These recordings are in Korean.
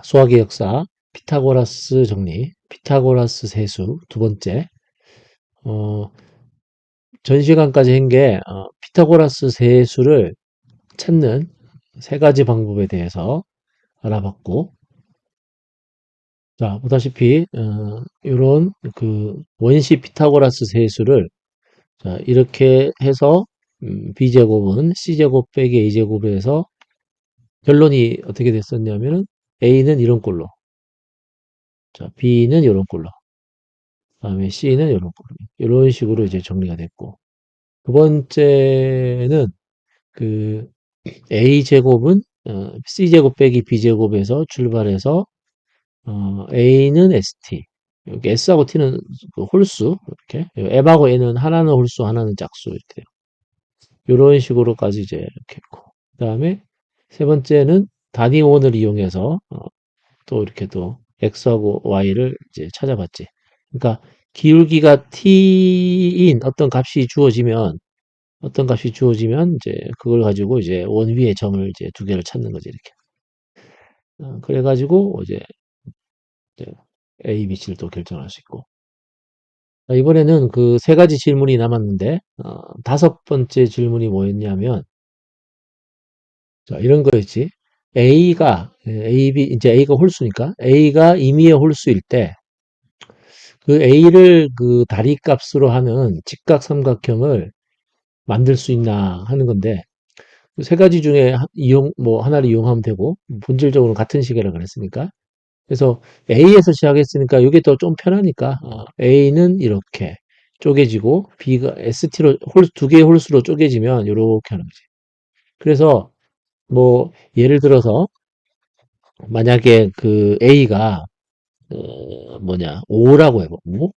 수학의 역사, 피타고라스 정리, 피타고라스 세수 두 번째. 어, 전 시간까지 한 게 피타고라스 세수를 찾는 세 가지 방법에 대해서 알아봤고, 자, 보다시피 이런 그 원시 피타고라스 세수를 자, 이렇게 해서 b제곱은 c제곱 빼기 a제곱에서 결론이 어떻게 됐었냐면은 a는 이런 꼴로, 자, b는 이런 꼴로, 그다음에 c는 이런 꼴로, 이런 식으로 이제 정리가 됐고, 두 번째는 그 a제곱은 c제곱 빼기 b제곱에서 출발해서 a는 st, 여기 s하고 t는 그 홀수, 이렇게 m하고 n은 하나는 홀수 하나는 짝수, 이렇게 돼요. 이런 식으로까지 이제 이렇게 했고, 그 다음에 세 번째는 단위원을 이용해서 또 이렇게 또 x하고 y를 이제 찾아봤지. 그러니까 기울기가 t인 어떤 값이 주어지면 이제 그걸 가지고 이제 원 위의 점을 이제 두 개를 찾는 거지, 이렇게. 그래가지고 이제 A, B, C를 또 결정할 수 있고. 자, 이번에는 그 세 가지 질문이 남았는데 다섯 번째 질문이 뭐였냐면, 자, 이런 거였지. A, B, 이제 A가 홀수니까 A가 임의의 홀수일 때 그 A를 그 다리 값으로 하는 직각삼각형을 만들 수 있나 하는 건데, 그 세 가지 중에 뭐 하나를 이용하면 되고 본질적으로 같은 식이라 그랬으니까, 그래서 A에서 시작했으니까 이게 더 좀 편하니까 A는 이렇게 쪼개지고 B가 ST로 두 개의 홀수로 쪼개지면 이렇게 하는 거지. 그래서 뭐 예를 들어서 만약에 그 A가 5라고 해봐. 5?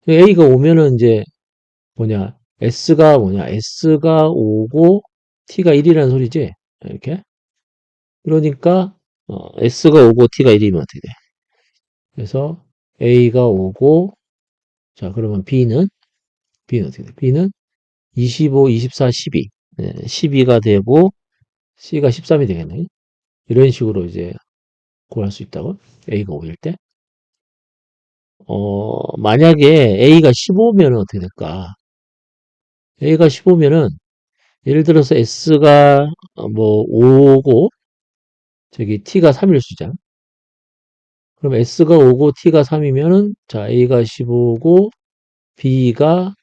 A가 5면은 이제 S가 5고 T가 1이라는 소리지. 이렇게. 그러니까 S가 5고 T가 1이면 어떻게 돼? 그래서 A가 5고, 자, 그러면 B는 어떻게 돼? B는 25, 24, 12. 12가 되고 C가 13이 되겠네. 이런 식으로 이제 구할 수 있다고. A가 5일 때. 만약에 A가 15면은 어떻게 될까? A가 15면은 예를 들어서 S가 뭐 5고 저기 T가 3일 수 있잖아. 그럼 S가 5고 T가 3이면은 자, A가 15고 B가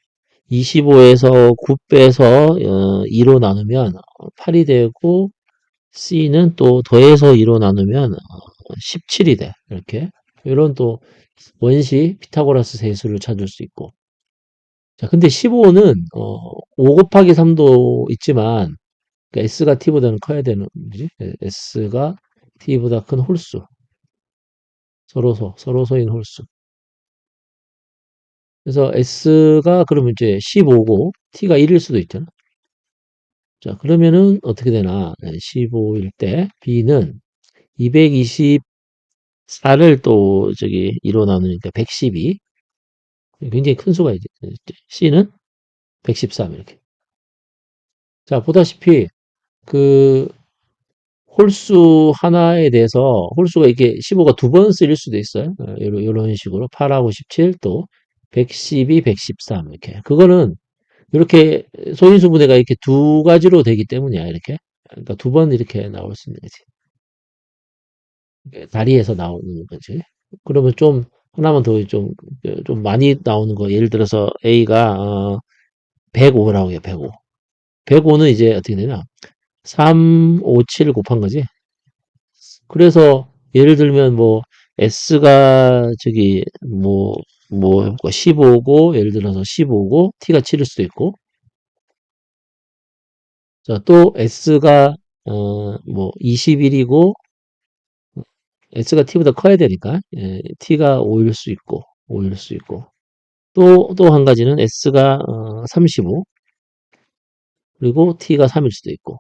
25에서 9 빼서 2로 나누면 8이 되고, C는 또 더해서 2로 나누면 17이 돼. 이렇게. 이런 또 원시 피타고라스 세수를 찾을 수 있고. 자, 근데 15는 5 곱하기 3도 있지만 그러니까 S가 T보다는 커야 되는 거지. S가 T보다 큰 홀수. 서로소인 홀수. 그래서 S가 그러면 이제 15고 T가 1일 수도 있잖아. 자, 그러면은 어떻게 되나? 15일 때 B는 224를 또 저기 2로 나누니까 112. 굉장히 큰 수가 이제 C는 113 이렇게. 자, 보다시피 그 홀수 하나에 대해서 홀수가 이게 15가 두 번 쓰일 수도 있어요. 이런 식으로 8하고 17 또 112, 113 이렇게. 그거는 이렇게 소인수 분해가 이렇게 두 가지로 되기 때문이야, 이렇게. 그러니까 두 번 이렇게 나올 수 있는 거지. 다리에서 나오는 거지. 그러면 좀 하나만 더 좀 많이 나오는 거. 예를 들어서 A가 105라고 해요. 105. 105는 이제 어떻게 되냐? 3, 5, 7을 곱한 거지. 그래서 예를 들면 뭐 S가 저기 15고 예를 들어서 15고 T가 7일 수도 있고, 자, 또 S가 21이고 S가 T보다 커야 되니까 T가 5일 수 있고, 또 한 가지는 S가 35 그리고 T가 3일 수도 있고,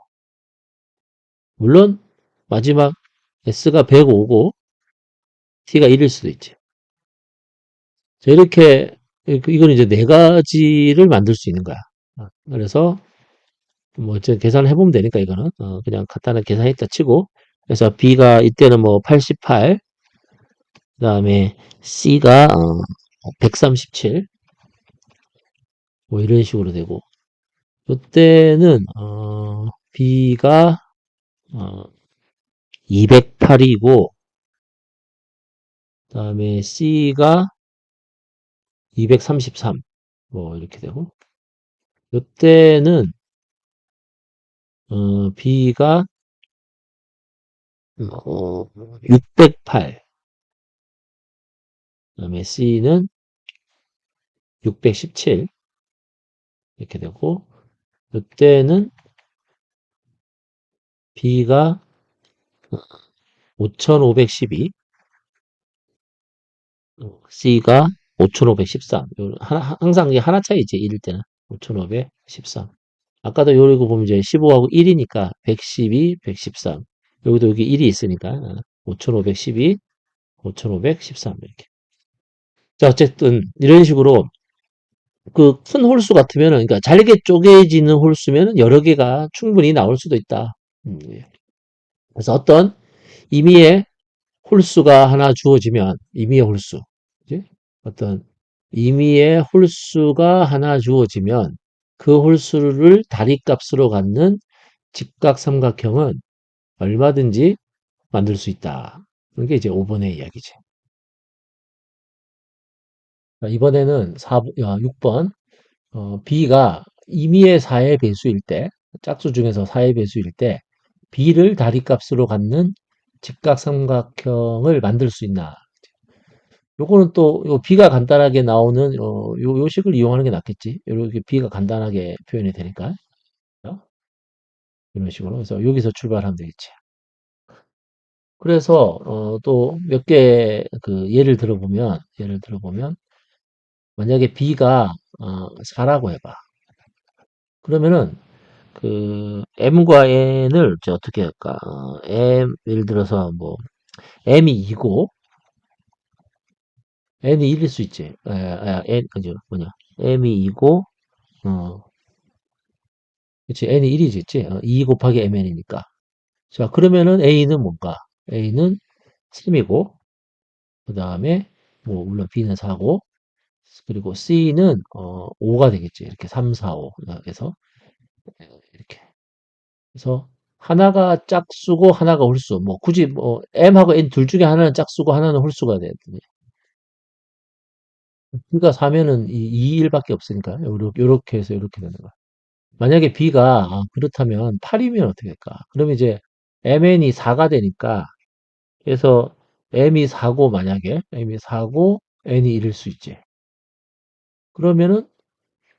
물론 마지막 S가 105고 T가 1일 수도 있지. 자, 이렇게 이건 이제 네 가지를 만들 수 있는 거야. 그래서 뭐 계산을 해보면 되니까 이거는 그냥 간단하게 계산했다 치고, 그래서 B가 이때는 뭐 88, 그 다음에 C가 137, 뭐 이런 식으로 되고, 이때는 B가 208이고, 그 다음에 C가 233, 뭐 이렇게 되고, 이때는 B가 608, 그 다음에 C는 617 이렇게 되고, 이때는 B가 5512, C가 5513. 항상 이게 하나 차이지, 1일 때는. 5513. 아까도 요리고 보면 이제 15하고 1이니까 112, 113. 여기도 여기 1이 있으니까 5512, 5513 이렇게. 자, 어쨌든 이런 식으로 그 큰 홀수 같으면은, 그러니까 잘게 쪼개지는 홀수면은 여러 개가 충분히 나올 수도 있다. 예. 그래서 어떤 임의의 홀수가 하나 주어지면, 임의의 홀수, 그지? 어떤 임의의 홀수가 하나 주어지면 그 홀수를 다리값으로 갖는 직각삼각형은 얼마든지 만들 수 있다. 그게 이제 5번의 이야기지. 이번에는 6번. B가 임의의 4의 배수일 때, 짝수 중에서 4의 배수일 때, B를 다리값으로 갖는 직각삼각형을 만들 수 있나? 요거는 또, 요 B가 간단하게 나오는, 요 식을 이용하는 게 낫겠지. 이렇게 B가 간단하게 표현이 되니까. 어? 이런 식으로. 그래서 여기서 출발하면 되겠지. 그래서, 또 몇 개, 예를 들어보면, 만약에 B가, 4라고 해봐. 그러면은, M과 N을 이제 어떻게 할까? 예를 들어서 뭐, M이 2고, N이 1일 수 있지. 그죠, 뭐냐. M이 2고, 어, 그치, N이 1이지, 있지? 2 곱하기 MN이니까. 자, 그러면은 A는 뭔가? A는 3이고, 그 다음에, 뭐, 물론 B는 4고, 그리고 C는, 5가 되겠지. 이렇게 3, 4, 5. 그래서, 이렇게. 그래서, 하나가 짝수고, 하나가 홀수. 뭐, 굳이 뭐, M하고 N 둘 중에 하나는 짝수고, 하나는 홀수가 돼. B가 4면은 이 2, 1밖에 없으니까. 요렇게 해서 이렇게 되는 거야. 만약에 B가, 그렇다면 8이면 어떻게 될까? 그러면 이제, MN이 4가 되니까, 그래서 M이 4고 만약에 M이 4고 N이 1일 수 있지. 그러면은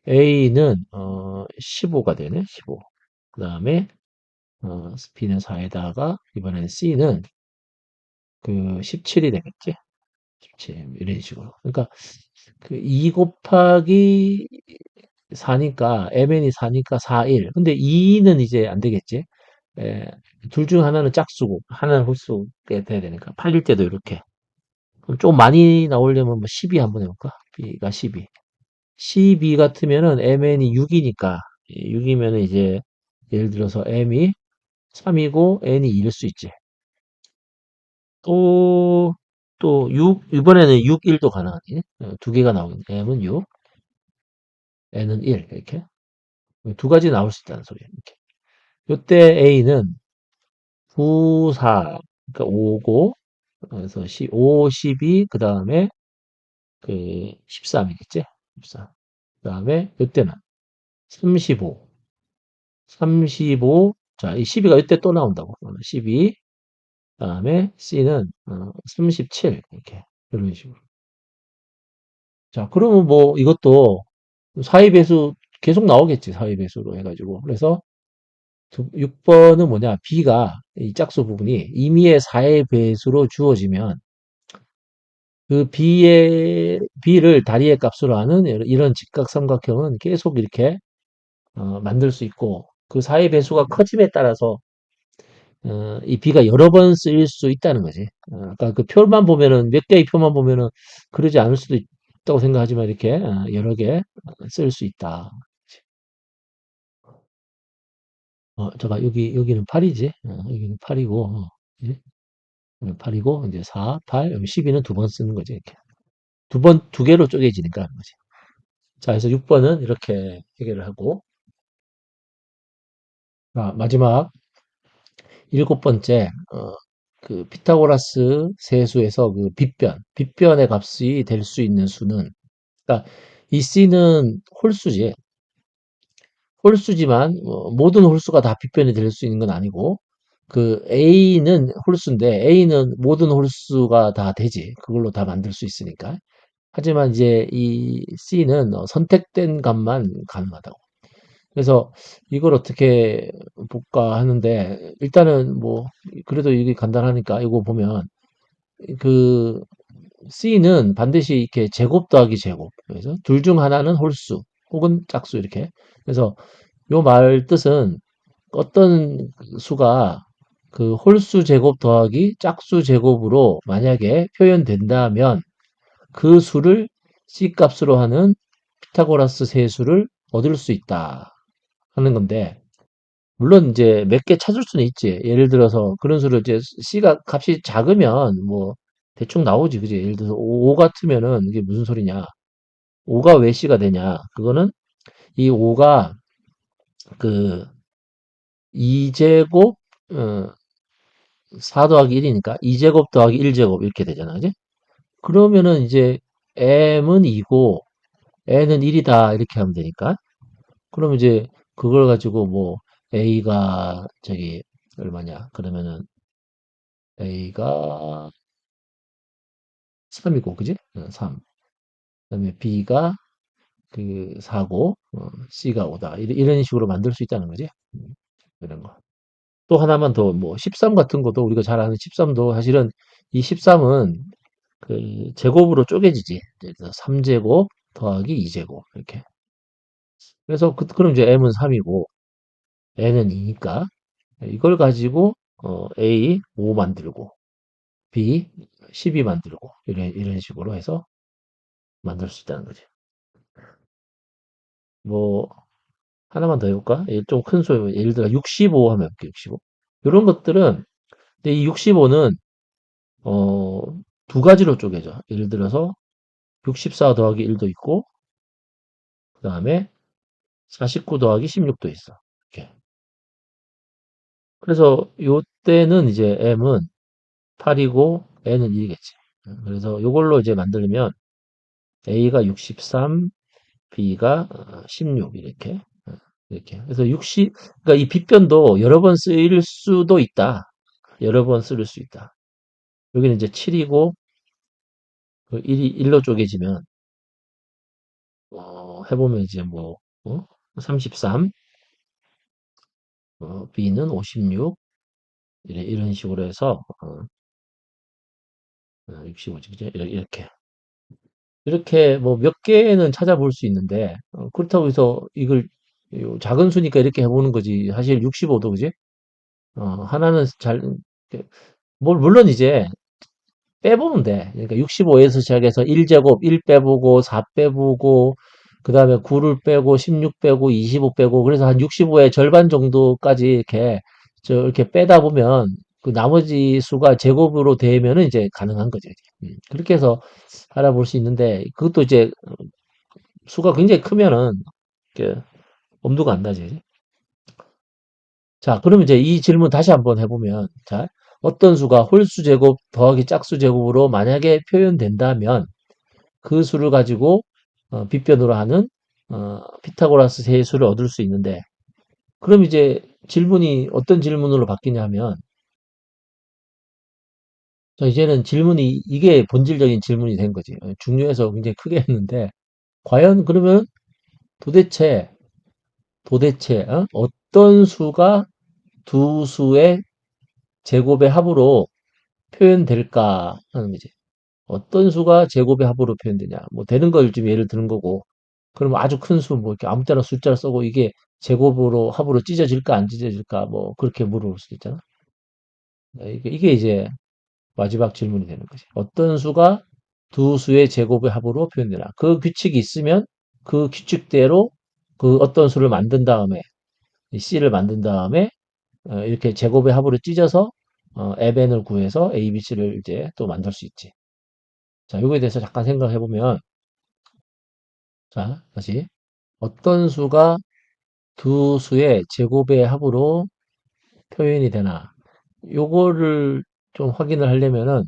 A는 15가 되네. 15. 그다음에 B는 4에다가 이번에는 C는 17이 되겠지. 17 이런 식으로. 그러니까 2 곱하기 4니까 MN이 4니까 4, 1. 근데 2는 이제 안 되겠지. 에, 둘 중 하나는 짝수고 하나는 홀수가 돼야 되니까 8일 때도 이렇게. 그럼 좀 많이 나오려면 뭐 12 한번 해볼까? B가 12. 12 같으면은 MN이 6이니까 6이면은 이제 예를 들어서 M이 3이고 N이 2일 수 있지. 또, 또 6, 이번에는 6, 1도 가능하지. 두 개가 나오겠네. M은 6, N은 1 이렇게. 두 가지 나올 수 있다는 소리야. 이렇게. 요때 A는 9, 4, 그러니까 5고, 그래서 5, 12, 그 다음에 13이겠지? 13. 그 다음에 요때는 35. 35. 자, 이 12가 이때 또 나온다고. 12. 그다음에 C는 37. 이렇게. 이런 식으로. 자, 그러면 뭐 이것도 사의 배수 계속 나오겠지. 사의 배수로 해가지고. 그래서 6번은 뭐냐? B가 이 짝수 부분이 임의의 4의 배수로 주어지면 그 B를 다리의 값으로 하는 이런 직각삼각형은 계속 이렇게 만들 수 있고 그 4의 배수가 커짐에 따라서 이 B가 여러 번 쓰일 수 있다는 거지. 아까 그 표만 보면은, 몇 개의 표만 보면은 그러지 않을 수도 있다고 생각하지만 이렇게 여러 개 쓸 수 있다. 잠깐, 여기는 8이지? 여기는 8이고, 예? 8이고, 이제 4, 8, 12는 두 번 쓰는 거죠, 이렇게. 두 번, 두 개로 쪼개지니까 하는 거지. 자, 그래서 6번은 이렇게 해결을 하고, 마지막 일곱 번째, 그 피타고라스 세수에서 그 빗변의 값이 될 수 있는 수는, 그러니까 이 C는 홀수지. 홀수지만 모든 홀수가 다 빗변이 될 수 있는 건 아니고 그 A는 홀수인데 A는 모든 홀수가 다 되지. 그걸로 다 만들 수 있으니까. 하지만 이제 이 C는 선택된 값만 가능하다고. 그래서 이걸 어떻게 볼까 하는데 일단은 뭐 그래도 이게 간단하니까 이거 보면 그 C는 반드시 이렇게 제곱 더하기 제곱. 그래서 둘 중 하나는 홀수 혹은 짝수 이렇게. 그래서 요 말 뜻은 어떤 수가 그 홀수 제곱 더하기 짝수 제곱으로 만약에 표현된다면 그 수를 C 값으로 하는 피타고라스 세수를 얻을 수 있다 하는 건데 물론 이제 몇 개 찾을 수는 있지. 예를 들어서 그런 수를 이제 C가 값이 작으면 뭐 대충 나오지, 그지? 예를 들어서 5 같으면은 이게 무슨 소리냐? 5가 왜 C가 되냐? 그거는 이 5가 그 2제곱 4 더하기 1이니까 2제곱 더하기 1제곱 이렇게 되잖아. 그지? 그러면은 이제 m은 2고 n은 1이다 이렇게 하면 되니까. 그럼 이제 그걸 가지고 뭐 a가 저기 얼마냐? 그러면은 a가 3이고 그지? 3. 그다음에 b가 그 4고 c가 5다. 이런 식으로 만들 수 있다는 거지. 이런 거. 또 하나만 더 뭐 13 같은 것도 우리가 잘 아는 13도 사실은 이 13은 그 제곱으로 쪼개지지. 그래서 3제곱 더하기 2제곱 이렇게. 그래서 그럼 이제 m은 3이고 n은 2니까 이걸 가지고 a 5 만들고 b 12 만들고 이런 식으로 해서 만들 수 있다는 거지. 뭐 하나만 더 해볼까? 좀 큰 수, 예를 들어 65 하면 볼게 65. 이런 것들은 근데 이 65는 어, 두 가지로 쪼개져. 예를 들어서 64 더하기 1도 있고 그 다음에 49 더하기 16도 있어. 이렇게. 그래서 요때는 이제 m은 8이고 n은 1이겠지. 그래서 요걸로 이제 만들면 a가 63, b가 16 이렇게. 이렇게. 그래서 60, 그러니까 이 빗변도 여러 번 쓰일 수도 있다. 여러 번 쓸 수 있다. 여기는 이제 7이고 1이 1로 쪼개지면 해보면 이제 뭐 33, b는 56 이런 식으로 해서 65지 그죠? 이렇게 뭐 몇 개는 찾아볼 수 있는데 그렇다고 해서 이걸 요 작은 수니까 이렇게 해보는 거지. 사실 65도 그지? 하나는 잘 물론 이제 빼보면 돼. 그러니까 65에서 시작해서 1제곱 1 빼보고 4 빼보고 그 다음에 9를 빼고 16 빼고 25 빼고 그래서 한 65의 절반 정도까지 이렇게 빼다 보면 그 나머지 수가 제곱으로 되면은 이제 가능한 거죠. 그렇게 해서 알아볼 수 있는데 그것도 이제 수가 굉장히 크면은 이렇게 엄두가 안 나지. 자, 그러면 이제 이 질문 다시 한번 해보면 자, 어떤 수가 홀수 제곱 더하기 짝수 제곱으로 만약에 표현된다면 그 수를 가지고 빗변으로 하는 피타고라스 세수를 얻을 수 있는데 그럼 이제 질문이 어떤 질문으로 바뀌냐면 자, 이제는 질문이 이게 본질적인 질문이 된 거지. 중요해서 굉장히 크게 했는데 과연 그러면 도대체 어떤 수가 두 수의 제곱의 합으로 표현될까 하는 거지. 어떤 수가 제곱의 합으로 표현되냐. 뭐 되는 걸 좀 예를 드는 거고. 그러면 아주 큰 수, 뭐 이렇게 아무 때나 숫자를 써고 이게 제곱으로 합으로 찢어질까 안 찢어질까 뭐 그렇게 물어볼 수 있잖아. 이게 이제 마지막 질문이 되는 거지. 어떤 수가 두 수의 제곱의 합으로 표현되나. 그 규칙이 있으면 그 규칙대로 그 어떤 수를 만든 다음에 C를 만든 다음에 이렇게 제곱의 합으로 찢어서 fn을 구해서 ABC를 이제 또 만들 수 있지. 자, 요거에 대해서 잠깐 생각해 보면, 자, 다시. 어떤 수가 두 수의 제곱의 합으로 표현이 되나. 요거를 좀 확인을 하려면은,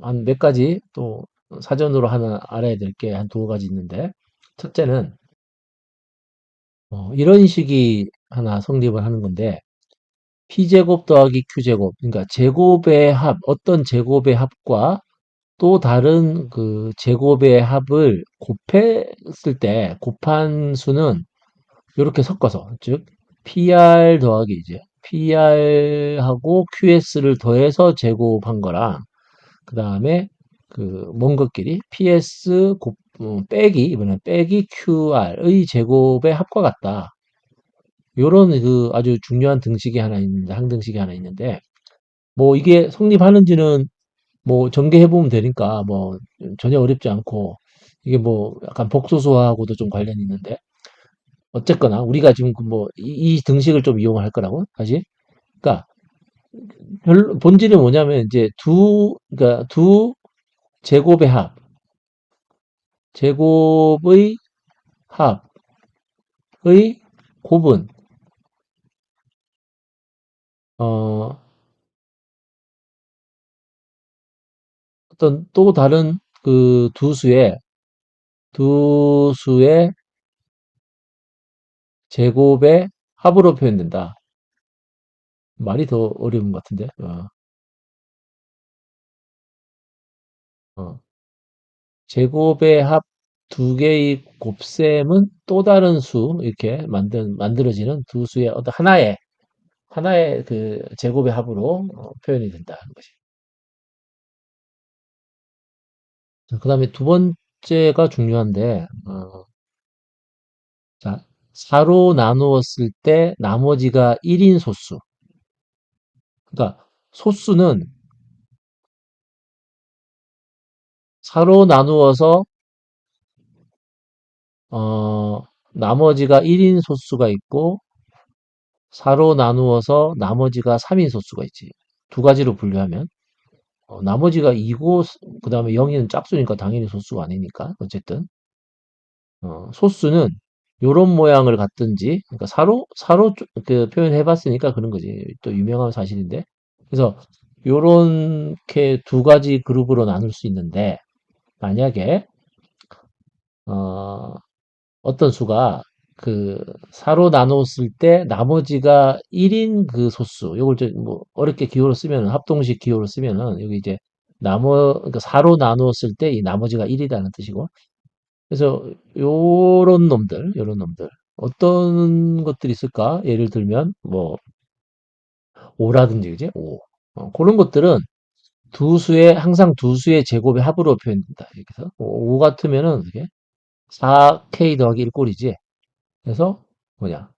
한 몇 가지 또 사전으로 하나 알아야 될 게 한 두 가지 있는데, 첫째는, 이런 식이 하나 성립을 하는 건데, P제곱 더하기 Q제곱. 그러니까 제곱의 합, 어떤 제곱의 합과 또 다른 그 제곱의 합을 곱했을 때, 곱한 수는 이렇게 섞어서, 즉, PR 더하기 이제, PR하고 QS를 더해서 제곱한 거랑, 그 다음에 그먼 것끼리 PS 빼기, 이번엔 빼기 QR의 제곱의 합과 같다. 요런 그 아주 중요한 등식이 하나 있는데, 항등식이 하나 있는데, 뭐 이게 성립하는지는 뭐 전개해보면 되니까 뭐 전혀 어렵지 않고, 이게 뭐 약간 복소수하고도 좀 관련이 있는데, 어쨌거나 우리가 지금 그이 등식을 좀 이용할 거라고 사실. 그러니까 본질이 뭐냐면 이제 그러니까 두 제곱의 합, 제곱의 합의 곱은 어 어떤 또 다른 그 두 수의 제곱의 합으로 표현된다. 말이 더 어려운 것 같은데. 어. 제곱의 합 두 개의 곱셈은 또 다른 수, 이렇게 만들어지는 두 수의 어떤 하나의 그 제곱의 합으로 표현이 된다는 것이. 그 다음에 두 번째가 중요한데, 자, 4로 나누었을 때 나머지가 1인 소수. 그러니까 소수는 4로 나누어서 어, 나머지가 1인 소수가 있고 4로 나누어서 나머지가 3인 소수가 있지. 두 가지로 분류하면 나머지가 2고 그다음에 0이는 짝수니까 당연히 소수가 아니니까 어쨌든 소수는 요런 모양을 갖든지 그러니까 사로 그 표현해 봤으니까 그런 거지. 또 유명한 사실인데. 그래서 요렇게 두 가지 그룹으로 나눌 수 있는데 만약에 어, 어떤 수가 그 4로 나눴을 때 나머지가 1인 그 소수 요걸 좀 어렵게 기호로 쓰면은 합동식 기호로 쓰면은 여기 이제 그러니까 4로 나누었을 때 이 나머지가 1이라는 뜻이고 그래서 요런 놈들 어떤 것들이 있을까? 예를 들면 뭐 5라든지 그지? 5 그런 것들은 항상 두 수의 제곱의 합으로 표현된다. 이렇게 해서 5 같으면은 어떻게 4K 더하기 1 꼴이지. 그래서 뭐냐?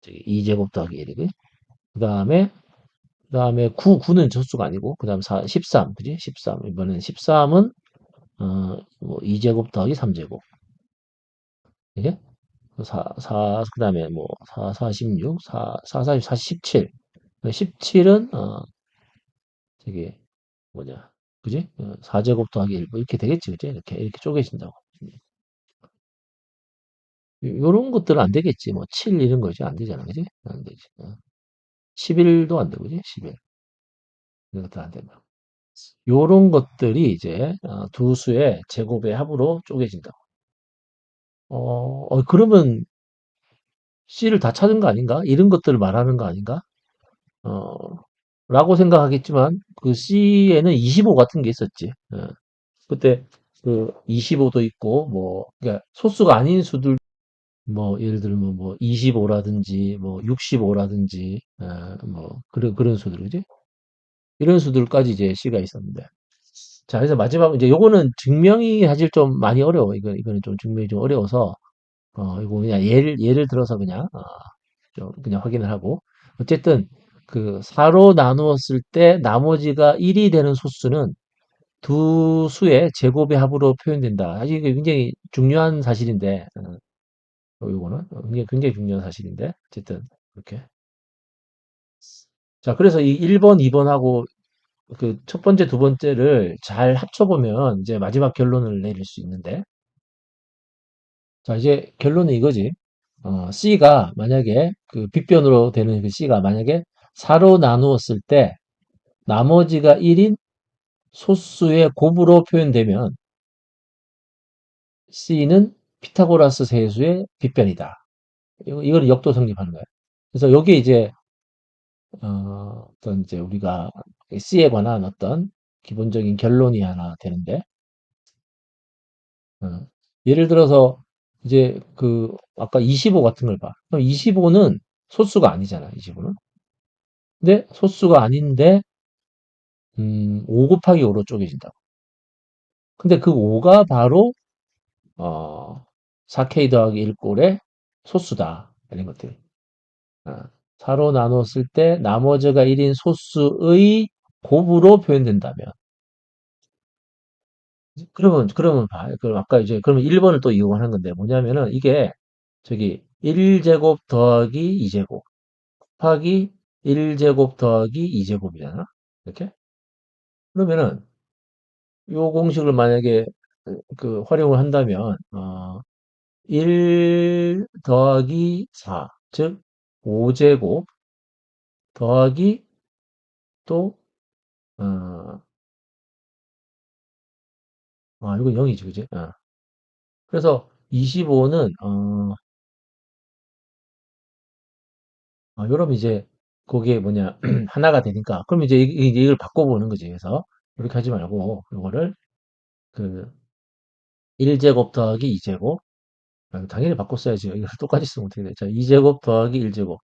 저기 2제곱 더하기 1이고 그다음에 9는 저수가 아니고 그다음 13 그지? 13 이번엔 13은 뭐 2제곱 더하기 3제곱 이게 4 그다음에 뭐 4 16 4 17 17은 저기 뭐냐 그지? 4제곱 더하기 1 뭐 이렇게 되겠지 그지? 이렇게 쪼개진다고 요런 것들은 안 되겠지 뭐 7 이런 거지 안 되잖아 그지? 안 되지 11도 안 되고 그지? 11 이런 것도 안 된다. 요런 것들이 이제 두 수의 제곱의 합으로 쪼개진다. 그러면 C를 다 찾은 거 아닌가? 이런 것들을 말하는 거 아닌가? 어, 라고 생각하겠지만 그 C에는 25 같은 게 있었지. 그때 그 25도 있고 뭐 그러니까 소수가 아닌 수들 뭐 예를 들면 뭐 25라든지 뭐 65라든지 뭐 그런 수들 그지? 이런 수들까지 이제 C가 있었는데 자, 그래서 마지막, 이제 요거는 증명이 사실 좀 많이 어려워. 이거는 좀 증명이 좀 어려워서, 이거 그냥 예를 들어서 그냥, 좀 그냥 확인을 하고. 어쨌든, 그, 4로 나누었을 때 나머지가 1이 되는 소수는 두 수의 제곱의 합으로 표현된다. 사실 이게 굉장히 중요한 사실인데, 요거는 굉장히 중요한 사실인데, 어쨌든, 그렇게. 자, 그래서 이 1번, 2번하고 그 첫 번째, 두 번째를 잘 합쳐보면 이제 마지막 결론을 내릴 수 있는데, 자, 이제 결론은 이거지. C가 만약에 그 빗변으로 되는 그 C가 만약에 4로 나누었을 때 나머지가 1인 소수의 곱으로 표현되면 C는 피타고라스 세수의 빗변이다. 이거는 역도 성립하는 거예요. 그래서 여기에 이제 어떤 이제 우리가 C에 관한 어떤 기본적인 결론이 하나 되는데, 어, 예를 들어서 이제 그 아까 25 같은 걸 봐. 그럼 25는 소수가 아니잖아, 25는. 근데 소수가 아닌데 5 곱하기 5로 쪼개진다고. 근데 그 5가 바로 어, 4K 더하기 1꼴의 소수다. 이런 것들. 어, 4로 나눴을 때 나머지가 1인 소수의 곱으로 표현된다면, 그러면 봐. 그럼 아까 이제 그러면 1번을 또 이용하는 건데 뭐냐면은 이게 저기 1제곱 더하기 2제곱 곱하기 1제곱 더하기 2제곱이잖아. 이렇게? 그러면은 요 공식을 만약에 그 활용을 한다면 1 더하기 4, 즉 5제곱 더하기 또 어, 이거 0이지, 그지? 그래서 25는 여러분 이제 거기에 뭐냐 하나가 되니까 그럼 이제 이걸 바꿔보는 거지. 그래서 이렇게 하지 말고 이거를 그 1제곱 더하기 2제곱 당연히 바꿨어야지. 이걸 똑같이 쓰면 어떻게 돼? 자, 2제곱 더하기 1제곱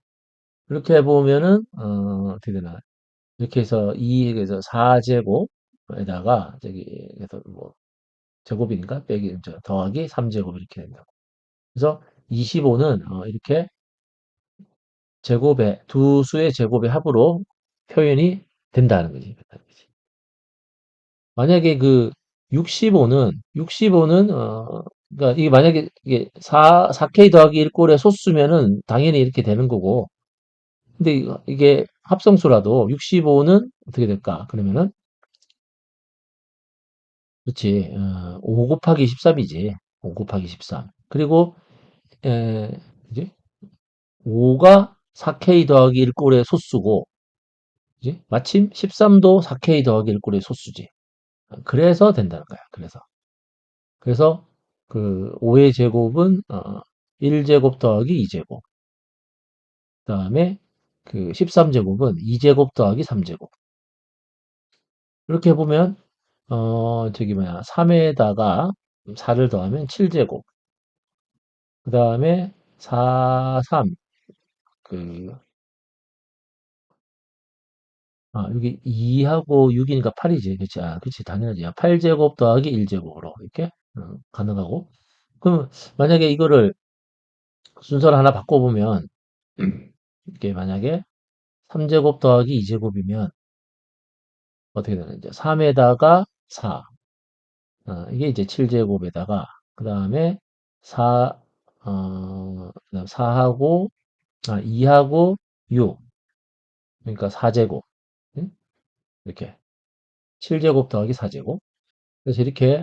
이렇게 해보면은 어떻게 되나? 이렇게 해서 2에서 4제곱에다가 저기 그래서 뭐 제곱이니까 빼기 더하기 3제곱 이렇게 된다고. 그래서 25는 이렇게 제곱의 두 수의 제곱의 합으로 표현이 된다는 거지. 만약에 그 65는 그러니까 이게 만약에 이게 4K 더하기 1꼴의 소수면은 당연히 이렇게 되는 거고. 근데 이게 합성수라도 65는 어떻게 될까? 그러면은 그렇지. 5 곱하기 13이지. 5 곱하기 13. 그리고 이제 5가 4K 더하기 1꼴의 소수고 그지? 마침 13도 4K 더하기 1꼴의 소수지. 그래서 된다는 거야. 그래서 그 5의 제곱은 1제곱 더하기 2제곱. 그다음에 그 13제곱은 2제곱 더하기 3제곱. 이렇게 보면 저기 뭐야 3에다가 4를 더하면 7제곱. 그다음에 4, 3. 그 여기 2하고 6이니까 8이지. 그치? 그치. 당연하지. 8제곱 더하기 1제곱으로 이렇게 가능하고. 그럼 만약에 이거를 순서를 하나 바꿔보면 이게 만약에 3제곱 더하기 2제곱이면 어떻게 되는지 3에다가 4 이게 이제 7제곱에다가 그 다음에 4 그다음 4하고 2하고 6 그러니까 4제곱 이렇게 7제곱 더하기 4제곱 그래서 이렇게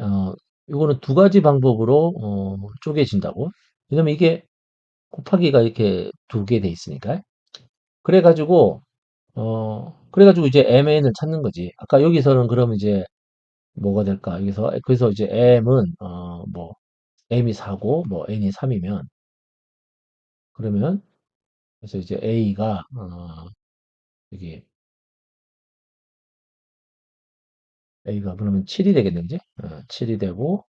이거는 두 가지 방법으로 쪼개진다고 왜냐면 이게 곱하기가 이렇게 두 개 돼 있으니까 그래가지고 그래가지고 이제 MN을 찾는 거지. 아까 여기서는 그럼 이제 뭐가 될까? 여기서, 그래서 이제 M은, 뭐, M이 4고, 뭐, N이 3이면, 그러면, 그래서 이제 A가, 여기, A가 그러면 7이 되겠네, 그지? 7이 되고,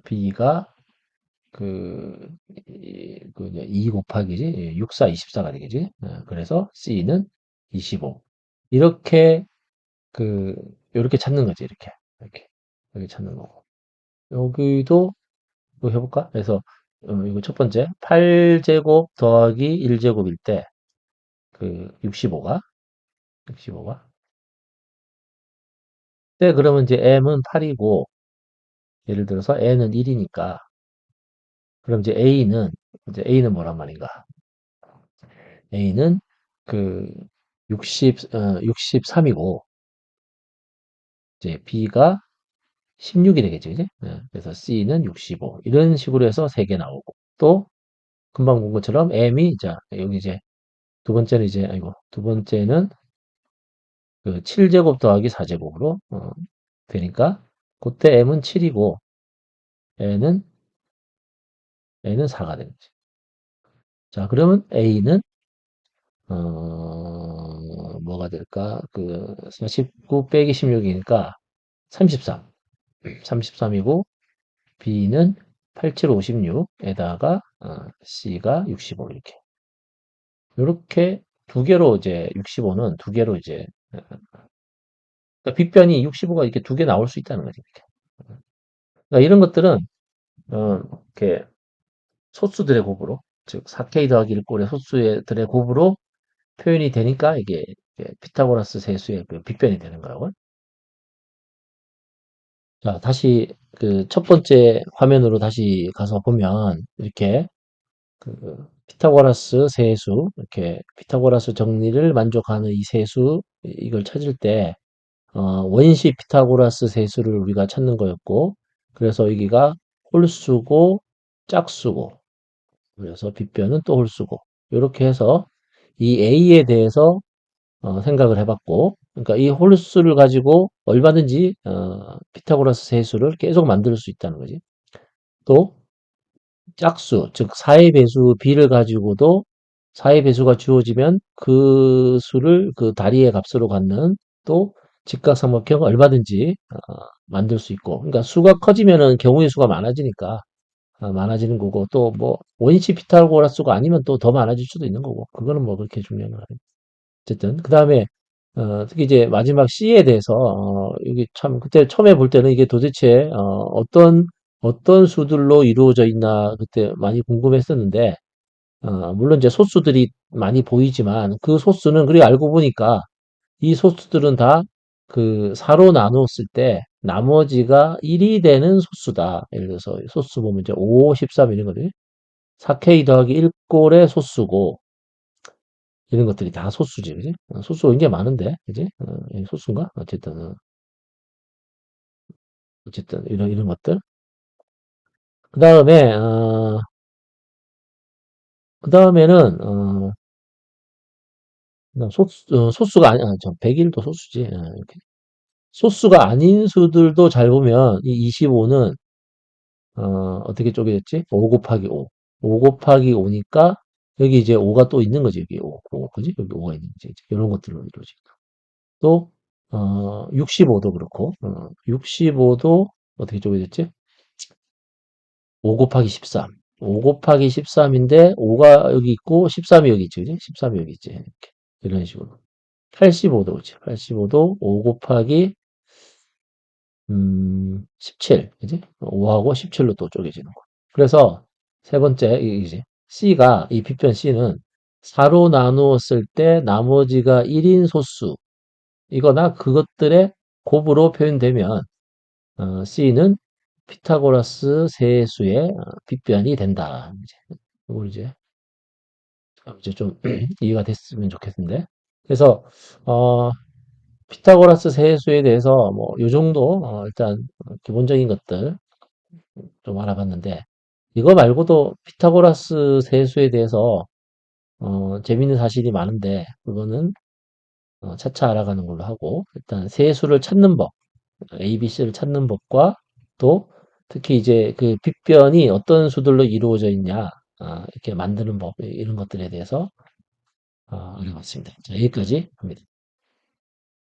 B가 그, 2 곱하기지? 6, 4, 24가 되겠지? 그래서 C는 25. 이렇게, 그, 요렇게 찾는 거지, 이렇게. 이렇게 찾는 거고. 여기도 또 해볼까? 그래서 이거 첫 번째 8제곱 더하기 1제곱일 때 그 65가 네, 그러면 이제 m은 8이고 예를 들어서 n은 1이니까 그럼 이제 A는 뭐란 말인가? A는 그 63이고, 이제 B가 16이 되겠죠, 이제? 그래서 C는 65. 이런 식으로 해서 3개 나오고. 또, 금방 본 것처럼 M이, 자, 여기 이제, 두 번째는 이제, 아이고, 두 번째는 그 7제곱 더하기 4제곱으로, 되니까, 그때 M은 7이고, N은, N은 4가 되는 거지. 자, 그러면 A는, 뭐가 될까? 49 빼기 16이니까 33. 33이고, B는 8756에다가 C가 65 이렇게. 이렇게 두 개로 이제 65는 두 개로 이제 그러니까 빗변이 65가 이렇게 두 개 나올 수 있다는 거지. 이렇게. 그러니까 이런 것들은 이렇게 소수들의 곱으로 즉 4K 더하기 1꼴의 소수들의 곱으로 표현이 되니까 이게 피타고라스 세수의 그 빗변이 되는 거라고. 자, 다시 그 첫 번째 화면으로 다시 가서 보면 이렇게 그 피타고라스 세수, 이렇게 피타고라스 정리를 만족하는 이 세수, 이걸 찾을 때, 원시 피타고라스 세수를 우리가 찾는 거였고, 그래서 여기가 홀수고, 짝수고, 그래서 빗변은 또 홀수고, 이렇게 해서 이 A에 대해서 생각을 해봤고, 그러니까 이 홀수를 가지고 얼마든지 피타고라스 세수를 계속 만들 수 있다는 거지. 또 짝수, 즉 4의 배수 b를 가지고도 4의 배수가 주어지면 그 수를 그 다리의 값으로 갖는 또 직각삼각형 얼마든지 만들 수 있고, 그러니까 수가 커지면은 경우의 수가 많아지니까 많아지는 거고, 또 뭐 원시 피타고라스가 아니면 또 더 많아질 수도 있는 거고, 그거는 뭐 그렇게 중요한 건 아니에요. 어쨌든 그 다음에 특히 이제 마지막 C에 대해서 이게 참 그때 처음에 볼 때는 이게 도대체 어떤 수들로 이루어져 있나 그때 많이 궁금했었는데 물론 이제 소수들이 많이 보이지만 그 소수는 그리고 알고 보니까 이 소수들은 다 그 4로 나누었을 때 나머지가 1이 되는 소수다. 예를 들어서 소수 보면 이제 5, 13 이런 거지. 4K 더하기 1꼴의 소수고 이런 것들이 다 소수지, 그지? 소수가 굉장히 많은데, 그지? 소수인가? 어쨌든, 이런 것들. 그 다음에, 그 다음에는, 소수가 아니, 101도 소수지. 이렇게. 소수가 아닌 수들도 잘 보면, 이 25는, 어떻게 쪼개졌지? 5 곱하기 5. 5 곱하기 5니까, 여기 이제 5가 또 있는 거지, 여기 5, 그지? 여기 5가 있는 거지. 이런 것들로 이루어지. 또 65도 그렇고 65도 어떻게 쪼개졌지? 5 곱하기 13. 5 곱하기 13인데 5가 여기 있고 13이 여기 있지. 그지? 13이 여기 있지. 이렇게. 이런 식으로. 85도 그지? 85도 5 곱하기 17. 그지? 5하고 17로 또 쪼개지는 거. 그래서 세 번째 이제 C가 이 빗변 C는 4로 나누었을 때 나머지가 1인 소수 이거나 그것들의 곱으로 표현되면 C는 피타고라스 세수의 빗변이 된다. 이제 좀 이해가 됐으면 좋겠는데. 그래서 어, 피타고라스 세수에 대해서 뭐 요 정도 일단 기본적인 것들 좀 알아봤는데 이거 말고도 피타고라스 세수에 대해서 재밌는 사실이 많은데 그거는 차차 알아가는 걸로 하고 일단 세수를 찾는 법 ABC를 찾는 법과 또 특히 이제 그 빗변이 어떤 수들로 이루어져 있냐, 이렇게 만드는 법, 이런 것들에 대해서 알아봤습니다. 자, 여기까지 합니다.